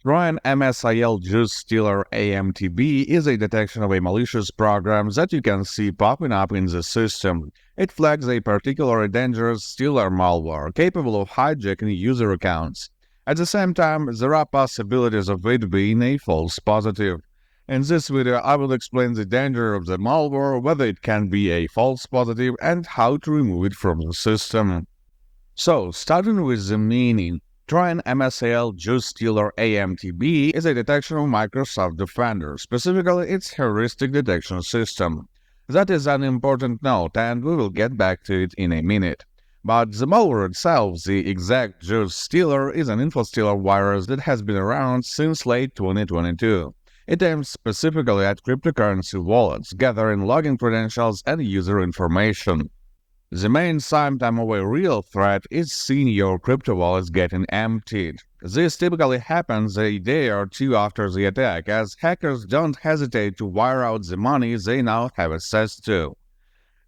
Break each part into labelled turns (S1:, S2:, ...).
S1: Trojan MSIL JuiceStealer.A MTB is a detection of a malicious program that you can see popping up in the system. It flags a particularly dangerous stealer malware capable of hijacking user accounts. At the same time, there are possibilities of it being a false positive. In this video, I will explain the danger of the malware, whether it can be a false positive, and how to remove it from the system. So, starting with the meaning. Trojan MSIL JuiceStealer.A MTB is a detection of Microsoft Defender, specifically its heuristic detection system. That is an important note, and we will get back to it in a minute. But the malware itself, the exact JuiceStealer, is an infostealer virus that has been around since late 2022. It aims specifically at cryptocurrency wallets, gathering login credentials and user information. The main symptom of a real threat is seeing your crypto wallets getting emptied. This typically happens a day or two after the attack, as hackers don't hesitate to wire out the money they now have access to.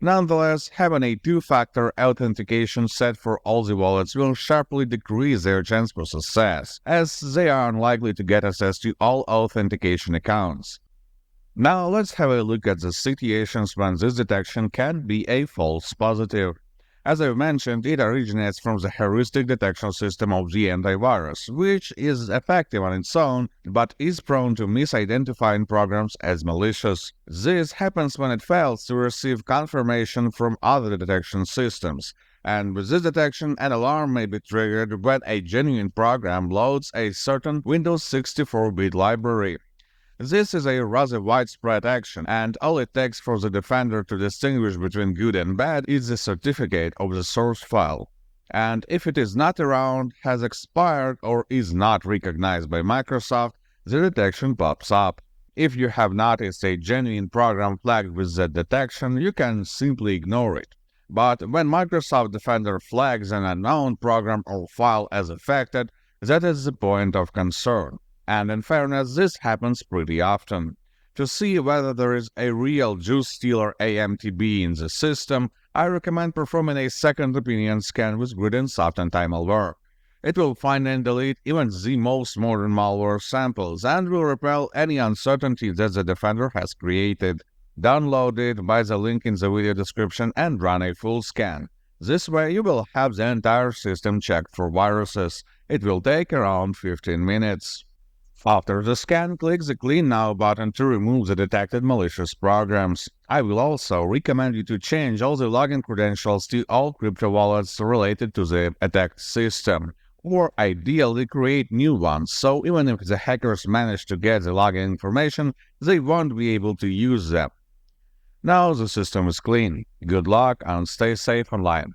S1: Nonetheless, having a two-factor authentication set for all the wallets will sharply decrease their chance for success, as they are unlikely to get access to all authentication accounts. Now let's have a look at the situations when this detection can be a false positive. As I've mentioned, it originates from the heuristic detection system of the antivirus, which is effective on its own, but is prone to misidentifying programs as malicious. This happens when it fails to receive confirmation from other detection systems. And with this detection, an alarm may be triggered when a genuine program loads a certain Windows 64-bit library. This is a rather widespread action, and all it takes for the defender to distinguish between good and bad is the certificate of the source file. And if it is not around, has expired, or is not recognized by Microsoft, the detection pops up. If you have noticed a genuine program flagged with that detection, you can simply ignore it. But when Microsoft Defender flags an unknown program or file as affected, that is the point of concern. And in fairness, this happens pretty often. To see whether there is a real JuiceStealer.A MTB in the system, I recommend performing a second opinion scan with grid and soft anti-malware. It will find and delete even the most modern malware samples and will repel any uncertainty that the defender has created. Download it by the link in the video description and run a full scan. This way you will have the entire system checked for viruses. It will take around 15 minutes. After the scan, click the Clean Now button to remove the detected malicious programs. I will also recommend you to change all the login credentials to all crypto wallets related to the attacked system, or ideally create new ones, so even if the hackers manage to get the login information, they won't be able to use them. Now the system is clean. Good luck and stay safe online.